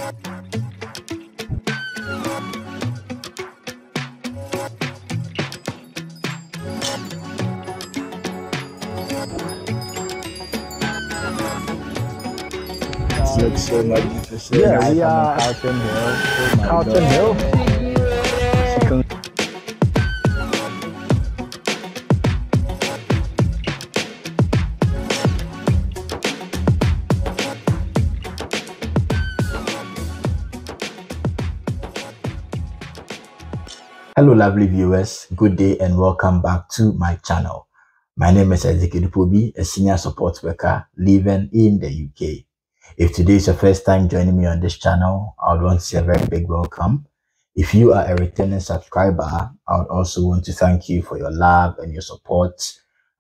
Looks so magnificent. Yeah, we are are Carlton Hill. Oh my Carlton God. Hill. Hello lovely viewers, good day and welcome back to my channel. My name is Ezekiel, a senior support worker living in the UK. If today is your first time joining me on this channel, I would want to say a very big welcome. If you are a returning subscriber, I would also want to thank you for your love and your support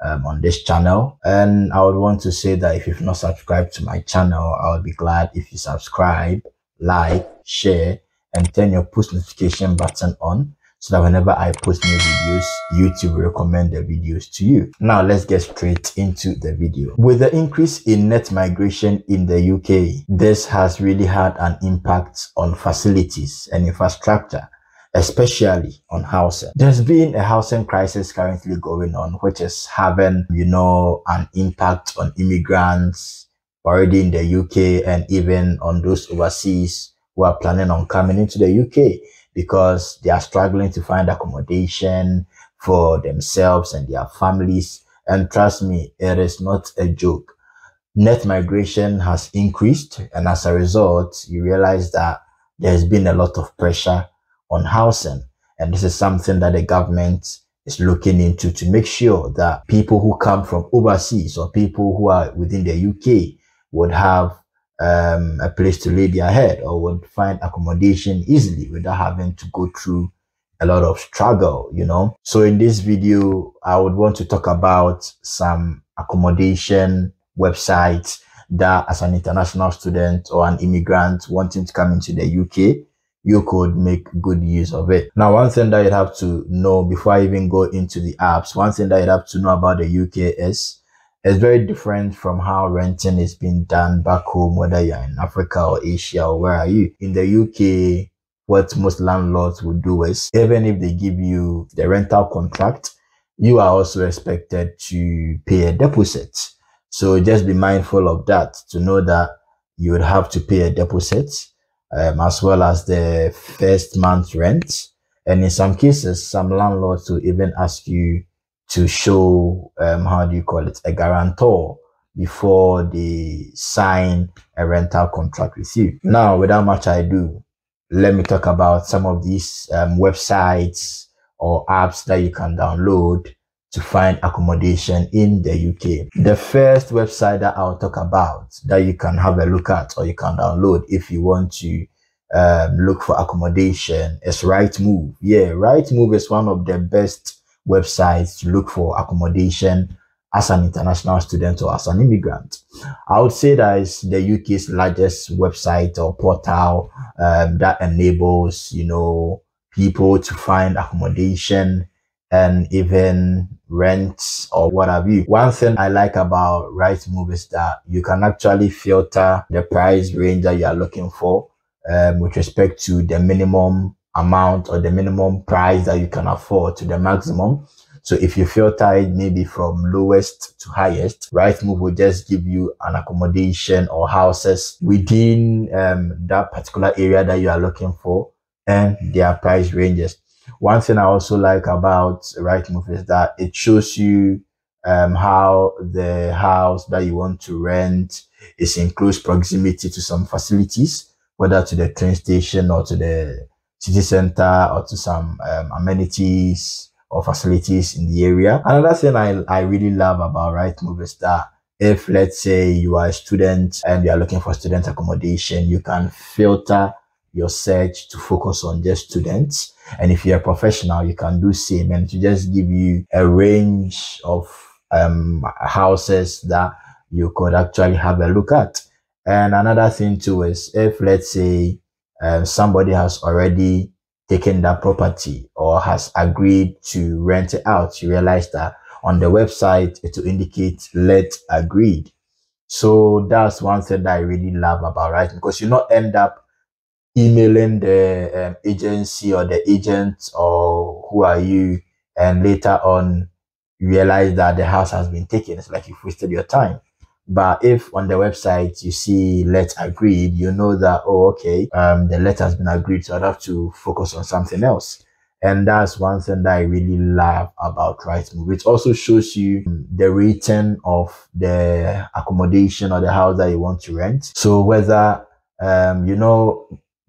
on this channel. And I would want to say that if you've not subscribed to my channel, I would be glad if you subscribe, like, share, and turn your push notification button on, so that whenever I post new videos, YouTube will recommend the videos to you. Now let's get straight into the video. With the increase in net migration in the UK, this has really had an impact on facilities and infrastructure, especially on housing. There's been a housing crisis currently going on, which is having, an impact on immigrants already in the UK and even on those overseas who are planning on coming into the UK, because they are struggling to find accommodation for themselves and their families. And trust me, it is not a joke. Net migration has increased, and as a result, you realize that there's been a lot of pressure on housing. And this is something that the government is looking into to make sure that people who come from overseas or people who are within the UK would have a place to lay their head, or would find accommodation easily without having to go through a lot of struggle, So in this video, I would want to talk about some accommodation websites that, as an international student or an immigrant wanting to come into the UK, you could make good use of it. Now, one thing that you have to know before I even go into the apps, one thing that you have to know about the UK is it's very different from how renting is being done back home, whether you're in Africa or Asia or where are you. In the UK, what most landlords would do is, even if they give you the rental contract, you are also expected to pay a deposit. So just be mindful of that, to know that you would have to pay a deposit, as well as the first month's rent. And in some cases, some landlords will even ask you to show, a guarantor before they sign a rental contract with you. Now, without much ado, let me talk about some of these websites or apps that you can download to find accommodation in the UK. The first website that I'll talk about that you can have a look at, or you can download if you want to look for accommodation, is RightMove. Yeah, RightMove is one of the best websites to look for accommodation as an international student or as an immigrant. I would say that is the UK's largest website or portal that enables, people to find accommodation and even rent or what have you. One thing I like about RightMove is that you can actually filter the price range that you are looking for with respect to the minimum amount or the minimum price that you can afford to the maximum. So if you filter it maybe from lowest to highest, RightMove will just give you an accommodation or houses within that particular area that you are looking for and their price ranges. One thing I also like about RightMove is that it shows you how the house that you want to rent is in close proximity to some facilities, whether to the train station or to the city center or to some amenities or facilities in the area. Another thing I really love about RightMove is that if, let's say, you are a student and you are looking for student accommodation, you can filter your search to focus on just students. And if you're a professional, you can do same, and to just give you a range of houses that you could actually have a look at. And another thing too is, if, let's say, somebody has already taken that property or has agreed to rent it out, you realize that on the website it will indicate let agreed. So that's one thing that I really love about RightMove, because you not end up emailing the agency or the agent or who are you, and later on you realize that the house has been taken. It's like you've wasted your time. But if on the website you see let agreed, you know that, oh, okay, the let has been agreed, so I'd have to focus on something else. And that's one thing that I really love about RightMove. It also shows you the rating of the accommodation or the house that you want to rent. So whether,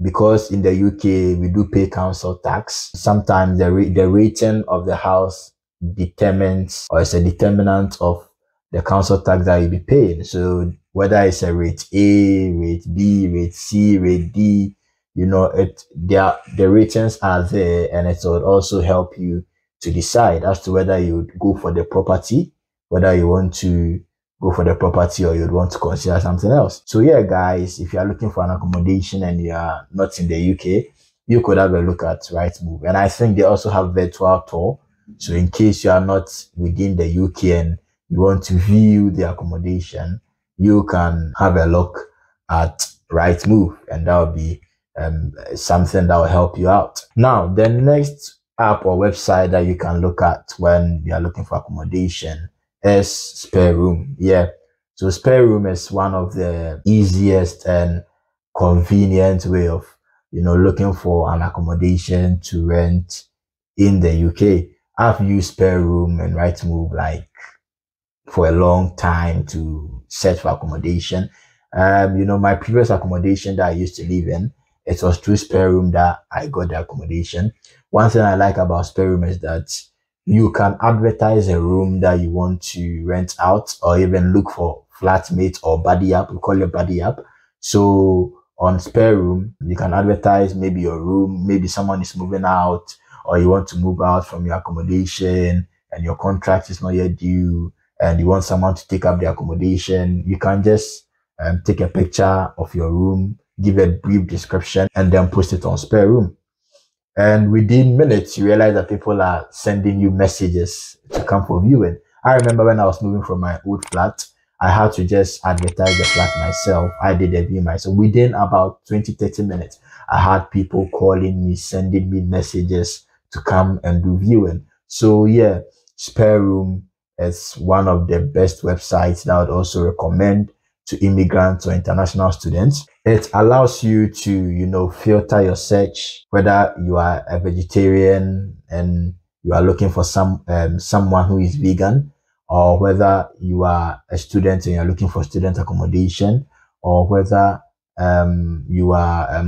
because in the UK we do pay council tax, sometimes the rating of the house determines, or it's a determinant of the council tax that you'll be paying. So whether it's a rate A, rate B, rate C, rate D, the ratings are there, and it will also help you to decide as to whether you would go for the property, whether you want to go for the property or you'd want to consider something else. So yeah, guys, if you are looking for an accommodation and you are not in the UK, you could have a look at RightMove. And I think they also have virtual tour. So in case you are not within the UK and you want to view the accommodation, you can have a look at RightMove, and that will be something that will help you out. Now, the next app or website that you can look at when you are looking for accommodation is SpareRoom. Yeah, so SpareRoom is one of the easiest and convenient way of looking for an accommodation to rent in the UK. I've used SpareRoom and RightMove like for a long time to search for accommodation. My previous accommodation that I used to live in, it was through SpareRoom that I got the accommodation. One thing I like about SpareRoom is that you can advertise a room that you want to rent out, or even look for flatmates or buddy app. We call it buddy app. So on SpareRoom, you can advertise maybe your room, maybe someone is moving out, or you want to move out from your accommodation and your contract is not yet due, and you want someone to take up the accommodation. You can just take a picture of your room, give a brief description, and then post it on SpareRoom. And within minutes, you realize that people are sending you messages to come for viewing. I remember when I was moving from my old flat, I had to just advertise the flat myself. I did a view myself. Within about 20-30 minutes, I had people calling me, sending me messages to come and do viewing. So yeah, SpareRoom is one of the best websites that I would also recommend to immigrants or international students. It allows you to, filter your search, whether you are a vegetarian and you are looking for someone who is vegan, or whether you are a student and you're looking for student accommodation, or whether you are,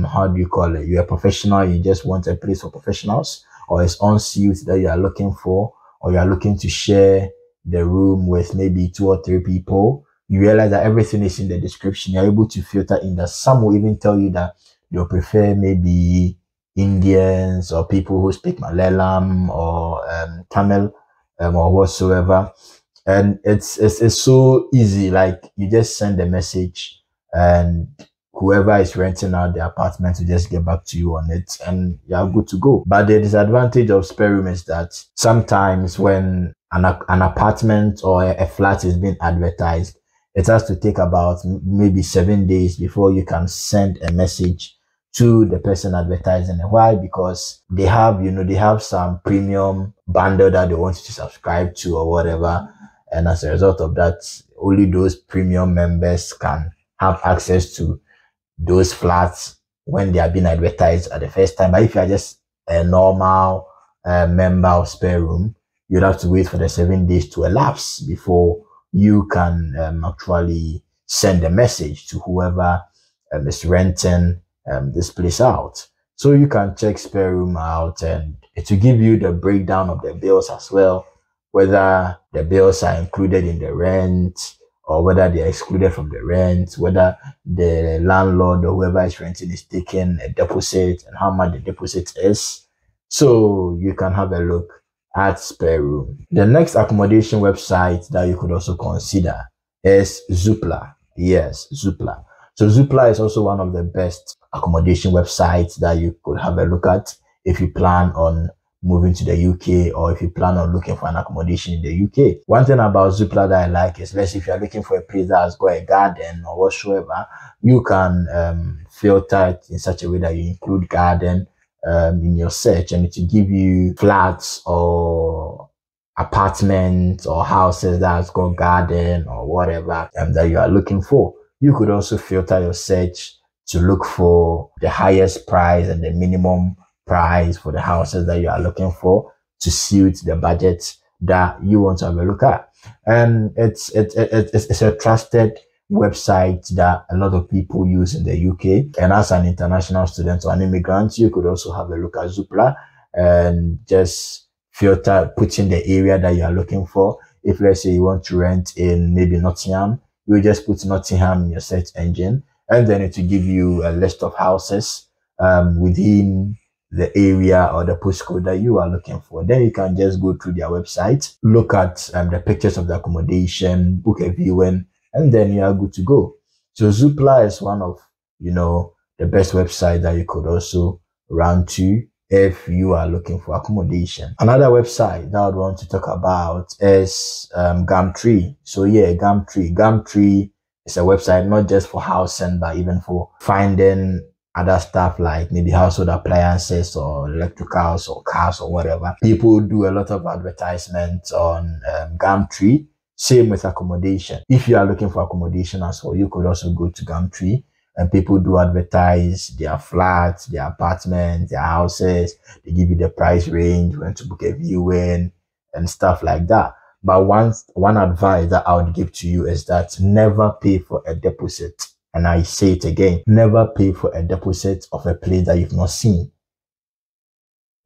you're a professional, you just want a place for professionals, or it's en suite that you are looking for, or you are looking to share the room with maybe 2 or 3 people. You realize that everything is in the description. You're able to filter in that. Some will even tell you that they'll prefer maybe Indians or people who speak Malayalam or Tamil or whatsoever. And it's so easy. Like, you just send a message and whoever is renting out the apartment will just get back to you on it, and you're good to go. But the disadvantage of SpareRoom is that sometimes when an apartment or a flat is being advertised, it has to take about maybe 7 days before you can send a message to the person advertising. Why? Because they have some premium bundle that they want you to subscribe to or whatever. And as a result of that, only those premium members can have access to those flats when they are being advertised at the first time. But if you are just a normal member of SpareRoom, you'd have to wait for the 7 days to elapse before you can actually send a message to whoever is renting this place out. So you can check SpareRoom out, and it will give you the breakdown of the bills as well, whether the bills are included in the rent or whether they are excluded from the rent, whether the landlord or whoever is renting is taking a deposit and how much the deposit is. So you can have a look at SpareRoom. The next accommodation website that you could also consider is Supla. Yes, Supla. So Supla is also one of the best accommodation websites that you could have a look at if you plan on moving to the UK, or if you plan on looking for an accommodation in the UK. One thing about Supla that I like is, let's say if you're looking for a place that has got a garden or whatsoever, you can filter it in such a way that you include garden in your search, and it will give you flats or apartments or houses that has got garden or whatever that you are looking for. You could also filter your search to look for the highest price and the minimum price for the houses that you are looking for to suit the budget that you want to have a look at. And it's a trusted website that a lot of people use in the UK. And as an international student or an immigrant, you could also have a look at Supla and just filter, put in the area that you are looking for. If let's say you want to rent in maybe Nottingham, you just put Nottingham in your search engine, and then it will give you a list of houses within the area or the postcode that you are looking for. Then you can just go through their website, look at the pictures of the accommodation, book a viewing, and then you are good to go. So Supla is one of, the best website that you could also run to if you are looking for accommodation. Another website that I would want to talk about is Gumtree. So yeah, Gumtree is a website not just for housing, but even for finding other stuff like maybe household appliances or electricals or cars or whatever. People do a lot of advertisements on Gumtree. Same with accommodation. If you are looking for accommodation as well, you could also go to Gumtree, and people do advertise their flats, their apartments, their houses. They give you the price range, when to book a viewing and stuff like that. But one advice that I would give to you is that never pay for a deposit. And I say it again, never pay for a deposit of a place that you've not seen.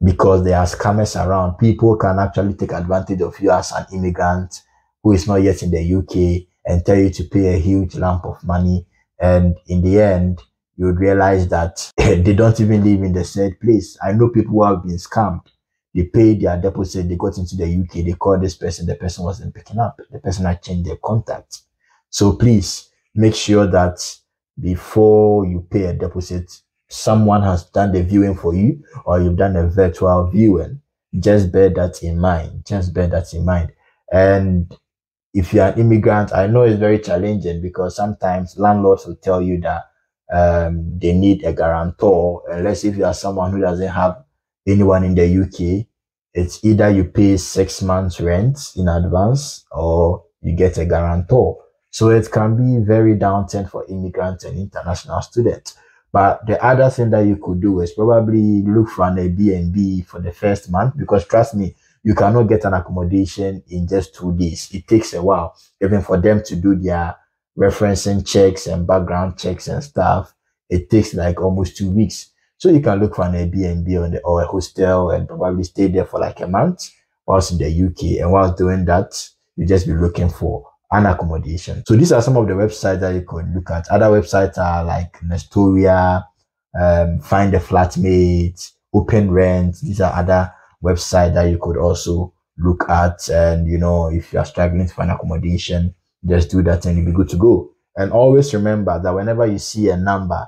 Because there are scammers around. People can actually take advantage of you as an immigrant who is not yet in the UK and tell you to pay a huge lump of money. And in the end, you would realize that they don't even live in the said place. I know people who have been scammed. They paid their deposit, they got into the UK, they called this person, the person wasn't picking up. The person had changed their contact. So please make sure that before you pay a deposit, someone has done the viewing for you, or you've done a virtual viewing. Just bear that in mind. Just bear that in mind. And if you're an immigrant, I know it's very challenging because sometimes landlords will tell you that they need a guarantor. Unless if you are someone who doesn't have anyone in the UK, it's either you pay 6 months rent in advance or you get a guarantor. So it can be very daunting for immigrants and international students. But the other thing that you could do is probably look for an Airbnb for the first month, because trust me, you cannot get an accommodation in just 2 days. It takes a while, even for them to do their referencing checks and background checks and stuff. It takes like almost 2 weeks. So you can look for an Airbnb or a hostel and probably stay there for like a month whilst in the UK. And whilst doing that, you just be looking for an accommodation. So these are some of the websites that you could look at. Other websites are like Nestoria, Find a Flatmate, Open Rent. These are other website that you could also look at. And if you are struggling to find accommodation, just do that and you'll be good to go. And always remember that whenever you see a number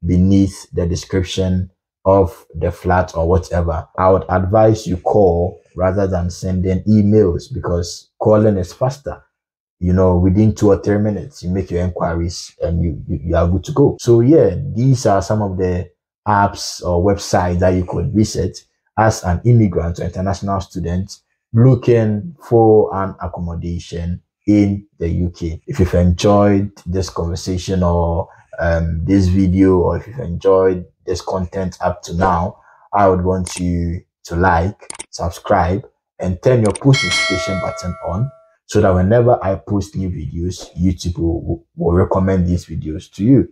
beneath the description of the flat or whatever, I would advise you call rather than sending emails, because calling is faster. Within 2 or 3 minutes, you make your inquiries and you are good to go. So yeah, these are some of the apps or websites that you could visit as an immigrant or international student looking for an accommodation in the UK. If you've enjoyed this conversation or this video, or if you've enjoyed this content up to now, I would want you to like, subscribe, and turn your post notification button on, so that whenever I post new videos, YouTube will recommend these videos to you.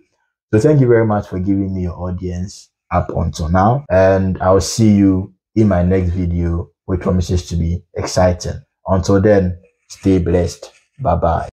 So thank you very much for giving me your audience up until now, and I'll see you in my next video, which promises to be exciting. Until then, stay blessed. Bye bye.